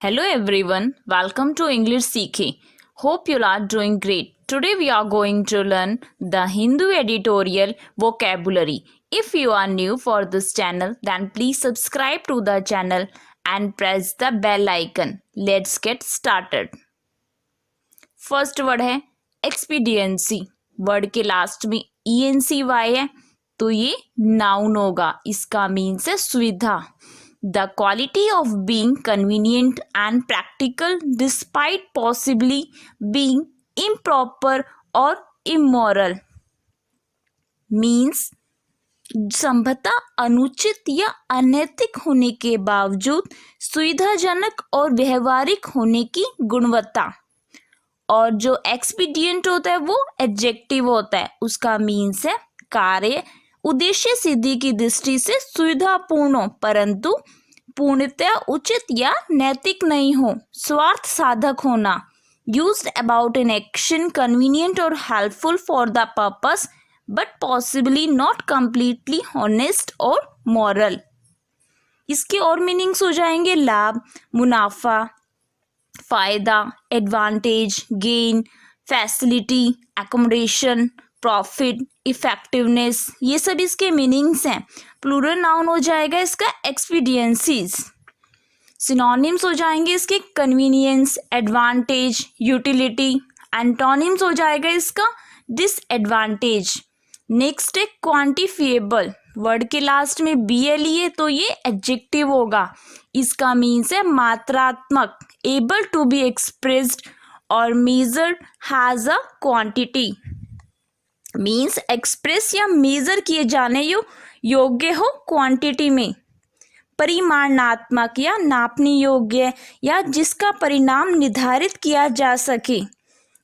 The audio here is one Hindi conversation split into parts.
Hello everyone, welcome to English CK. Hope you are doing great. Today we are going to learn the Hindu editorial vocabulary. If you are new for this channel, then please subscribe to the channel and press the bell icon. Let's get started. First word है एक्सपीडियंसी. वर्ड के लास्ट में ENCY है तो ये नाउन होगा. इसका मीन्स है सुविधा. The quality of being convenient and practical despite possibly being improper or immoral means संभवतः अनुचित या अनैतिक होने के बावजूद सुविधाजनक और व्यवहारिक होने की गुणवत्ता. और जो एक्सपीडियंट होता है वो एडजेक्टिव होता है. उसका मीन्स है कार्य उद्देश्य सिद्धि की दृष्टि से सुविधापूर्ण हो परंतु पूर्णतया उचित या नैतिक नहीं हो. स्वार्थ साधक होना. Used about an action convenient और helpful for the purpose but possibly not completely honest और मॉरल. इसके और मीनिंग्स हो जाएंगे लाभ, मुनाफा, फायदा, advantage, gain, facility, accommodation, profit, effectiveness. ये सब इसके मीनिंग्स हैं. प्लूरल नाउन हो जाएगा इसका एक्सपीडियंसीज. सिनोनिम्स हो जाएंगे इसके कन्वीनियंस, एडवांटेज, यूटिलिटी. एंटोनिम्स हो जाएगा इसका डिसएडवांटेज. नेक्स्ट है क्वांटिफिएबल. वर्ड के लास्ट में BLE है तो ये एडजेक्टिव होगा. इसका मीन्स है मात्रात्मक, एबल टू बी एक्सप्रेस्ड और measured, has a quantity. Means express या मेजर किए जाने योग्य हो क्वांटिटी में. परिमाणात्मक या नापने योग्य या जिसका परिणाम निर्धारित किया जा सके.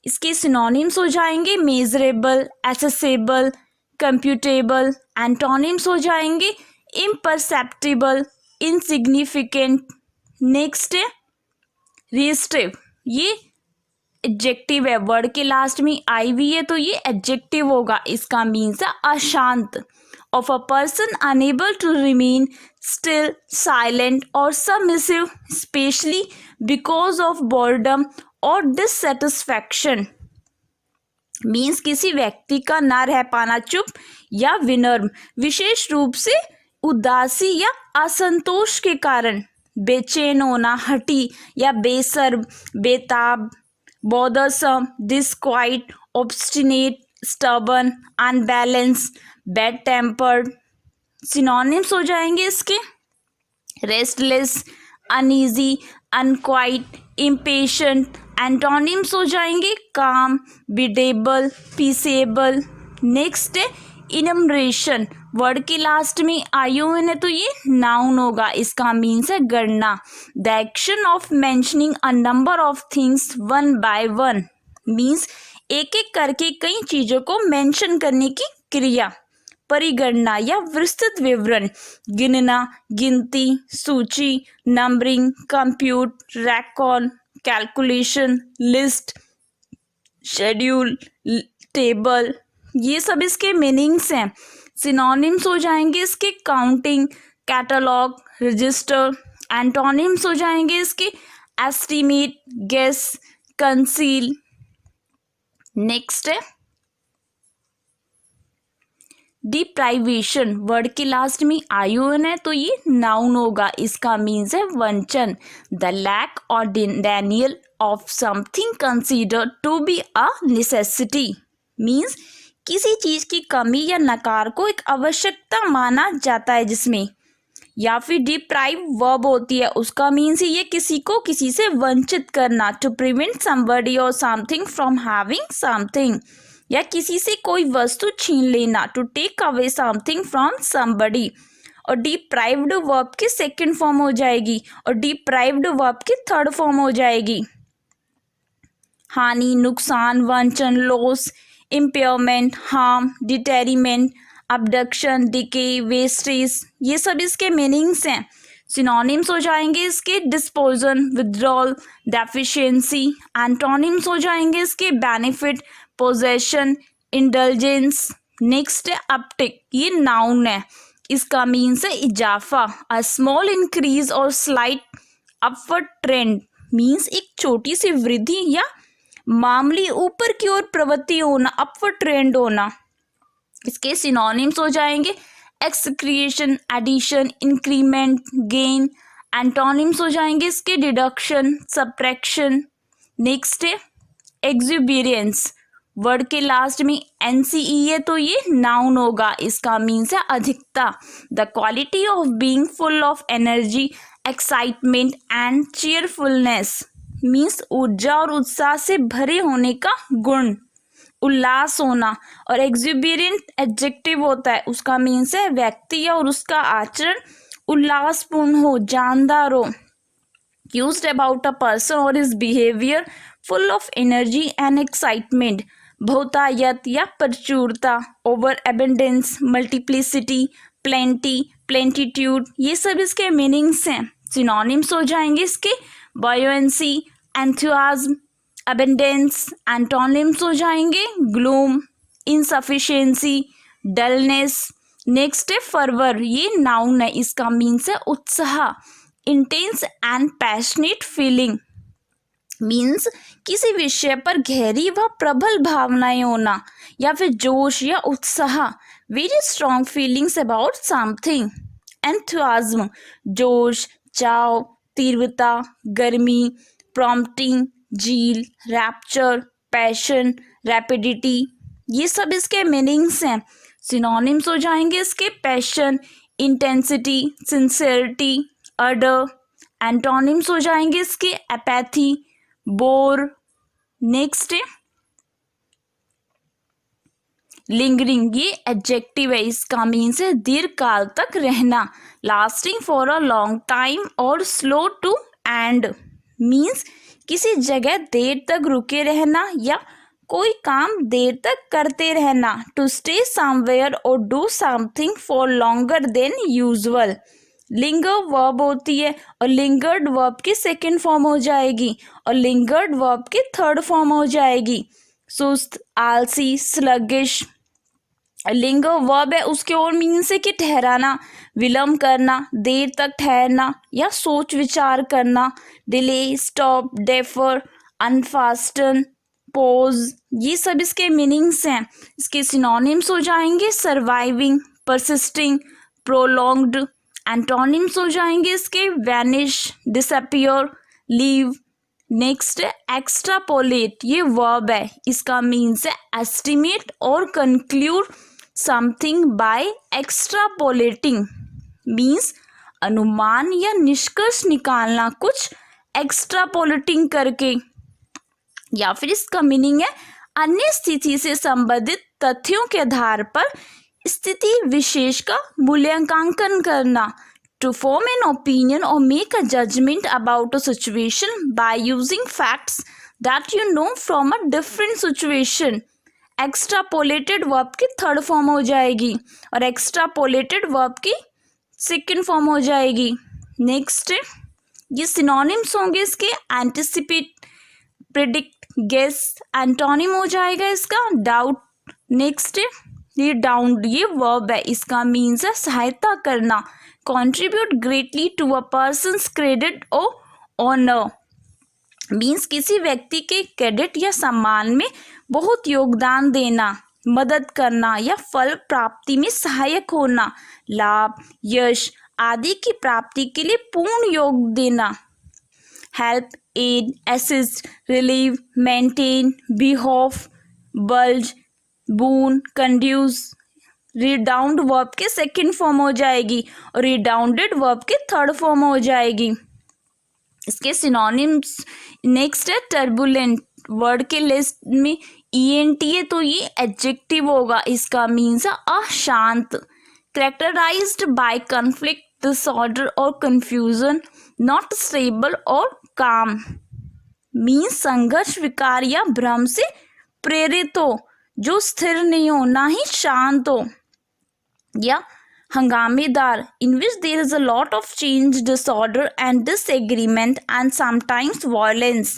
इसके सिनोनिम्स हो जाएंगे मेजरेबल, एसेसेबल, कंप्यूटेबल. एंटोनिम्स हो जाएंगे इम्परसेप्टिबल, इनसिग्निफिकेंट. नेक्स्ट है रिस्ट्रिव. ये एडजेक्टिव है. वर्ड के लास्ट में IV है तो ये एडजेक्टिव होगा. इसका मीन्स है अशांत. Of a person unable to remain still, silent और submissive especially because of boredom और डिससेटिस्फैक्शन. मीन्स किसी व्यक्ति का ना रह पाना चुप या विनम्र, विशेष रूप से उदासी या असंतोष के कारण. बेचैन होना, हठी या बेसर्ब, बेताब, bothersome, disquiet, obstinate, stubborn, unbalanced, bad tempered. Synonyms हो जाएंगे इसके restless, uneasy, unquiet, impatient. Antonyms हो जाएंगे काम, बिडेबल, पीसेबल. नेक्स्ट है इनमरेशन. वर्ड के लास्ट में ION है तो ये नाउन होगा. इसका मीन्स है गणना. The action of mentioning a number of things one by one. Means एक एक करके कई चीज़ों को मेंशन करने की क्रिया. परिगणना या विस्तृत विवरण. गिनना, गिनती, सूची, numbering, compute, record, calculation, list, schedule, table. ये सब इसके मीनिंग्स हैं. सिनोनिम्स हो जाएंगे इसके काउंटिंग, कैटलॉग, रजिस्टर. एंटोनिम्स हो जाएंगे इसके एस्टिमेट, गेस, कंसील. नेक्स्ट है डिप्राइवेशन. वर्ड के लास्ट में ION है तो ये नाउन होगा. इसका मीन्स है वंचन. द लैक और denial of something considered to be a necessity. Means किसी चीज की कमी या नकार को एक आवश्यकता माना जाता है जिसमें. या फिर डिप्राइव वर्ब होती है. उसका मीन्स ये किसी को किसी से वंचित करना. टू प्रिवेंट समबडी और समथिंग फ्रॉम हैविंग समथिंग. या किसी से कोई वस्तु छीन लेना. To take away something from somebody. और डिप्राइव्ड वर्ब की सेकंड फॉर्म हो जाएगी और डिप्राइव्ड वर्ब की थर्ड फॉर्म हो जाएगी. हानि, नुकसान, वंचन, loss, impairment, harm, detriment, abduction, decay, wastage. ये सब इसके मीनिंग्स हैं. सिनोनिम्स हो जाएंगे इसके डिस्पोजल, विथड्रॉल, डेफिशिएंसी. एंटोनिम्स हो जाएंगे इसके बेनिफिट, पोजेशन, इंडल्जेंस. नेक्स्ट है अपटिक. ये नाउन है. इसका मीन्स है इजाफा. अ स्मॉल इंक्रीज और स्लाइट अपवर्ड ट्रेंड मीन्स एक छोटी सी वृद्धि या मामूली ऊपर की ओर प्रवृत्ति होना, अपवर्ड ट्रेंड होना। इसके सिनोनिम्स हो जाएंगे accretion, addition, increment, gain. Antonyms हो जाएंगे इसके डिडक्शन, सब्ट्रैक्शन। नेक्स्ट है एक्सुबेरेंस, वर्ड के लास्ट में एनसीई है तो ये नाउन होगा, इसका मीन्स है अधिकता। The quality of being full of energy, excitement and cheerfulness means ऊर्जा और उत्साह से भरे होने का गुण, उल्लास होना। और एक्सुबेरेंट एडजेक्टिव होता है, उसका मीन्स है व्यक्ति और उसका आचरण उल्लासपूर्ण हो, जानदार हो। यूज्ड अबाउट अ पर्सन और his behaviour full of energy and excitement, बहुतायत या प्रचुरता, ओवर एबंडेंस, मल्टीप्लिसिटी, प्लेंटी, प्लेंटीट्यूड, ये सब इसके मीनिंग्स हैं। सिनोनिम्स हो जाएंगे इसके बॉयंसी, एंथुआज्म, अबेंडेंस। एंटोनिम्स हो जाएंगे ग्लूम, इनसफिशिएंसी, डलनेस। नेक्स्ट है फर्वर, ये नाउन है, इसका मीन्स है उत्साह, intense and passionate feeling means किसी विषय पर गहरी व प्रबल भावनाएं होना या फिर जोश या उत्साह, very strong feelings about something. Enthusiasm, जोश, चाव, तीव्रता, गर्मी, prompting, zeal, rapture, passion, rapidity, ये सब इसके मीनिंग्स हैं। सिनोनिम्स हो जाएंगे इसके passion, intensity, sincerity, ardour. Antonyms हो जाएंगे इसके एपैथी, बोर। नेक्स्ट है लिंगरिंग, ये एडजेक्टिव है, इसका मीन्स है दीर्घ काल तक रहना, lasting for a long time और स्लो टू एंड मीन्स किसी जगह देर तक रुके रहना या कोई काम देर तक करते रहना। टू स्टे समवेयर और do something for longer than usual. Linger verb होती है और लिंगर्ड वर्ब की सेकंड फॉर्म हो जाएगी और लिंगर्ड वर्ब की थर्ड फॉर्म हो जाएगी सुस्त, आलसी, स्लगिश। लिंगर वर्ब है, उसके और मीन्स है कि ठहराना, विलंब करना, देर तक ठहरना या सोच विचार करना। डिले, स्टॉप, डेफर, अनफास्टन, पोज, ये सब इसके मीनिंग्स हैं। इसके सिनोनिम्स हो जाएंगे सर्वाइविंग, परसिस्टिंग, प्रोलॉन्ग्ड। एंटोनिम्स हो जाएंगे इसके वैनिश, डिसअपियर, लीव। नेक्स्ट है एक्स्ट्रापोलेट, ये वर्ब है, इसका मीन्स है एस्टिमेट और conclude something bye extrapolating means अनुमान या निष्कर्ष निकालना कुछ एक्स्ट्रापोलेटिंग करके। या फिर इसका मीनिंग है अन्य स्थिति से संबंधित तथ्यों के आधार पर स्थिति विशेष का मूल्यांकन करना। To form an opinion or make a judgment about a situation by using facts that you know from a different situation. Extrapolated verb की थर्ड फॉर्म हो जाएगी और extrapolated verb की सेकेंड फॉर्म हो जाएगी। नेक्स्ट ये सिनोनिम्स होंगे इसके एंटिसिपेट, प्रिडिक्ट, गेस। एंटोनिम हो जाएगा इसका डाउट। नेक्स्ट ये डाउन, ये वर्ब है, इसका मीन्स है सहायता करना, contribute greatly to a person's credit or honor means किसी व्यक्ति के क्रेडिट या सम्मान में बहुत योगदान देना, मदद करना या फल प्राप्ति में सहायक होना, लाभ, यश आदि की प्राप्ति के लिए पूर्ण योग देना। Help, aid, assist, relieve, maintain, behalf, bulge, boon, conduce. Redound verb के सेकंड फॉर्म हो जाएगी और रिडाउंडेड वर्ब के थर्ड फॉर्म हो जाएगी। इसके सिनोनिम्स नेक्स्ट है टर्बुलेंट, वर्ड के लिस्ट में ईएनटी है तो ये एडजेक्टिव होगा, इसका मीन्स है अशांत। कैरेक्टराइज्ड बाय कॉन्फ्लिक्ट, डिसऑर्डर और कंफ्यूजन, नॉट स्टेबल और काम मीन्स संघर्ष, विकार या भ्रम से प्रेरित हो, जो स्थिर नहीं हो ना ही शांत हो। या हंगामेदार, in which there is a lot of change, disorder and disagreement and sometimes violence।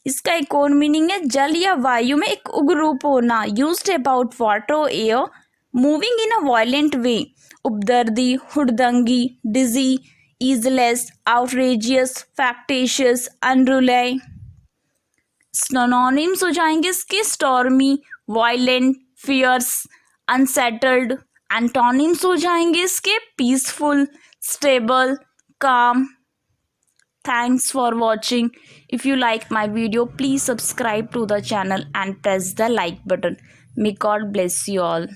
इसका एक और मीनिंग है जल या वायु में एक उग्र रूप होना, used about water or air moving in a violent way। उपदर्दी, हुड़दंगी, dizzy, easeless, outrageous, factitious, unruly. Synonyms हो जाएंगे इसके stormy, violent, fierce, unsettled. Antonyms हो जाएंगे इसके peaceful, stable, calm. Thanks for watching. If you like my video, please subscribe to the channel and press the like button. May God bless you all.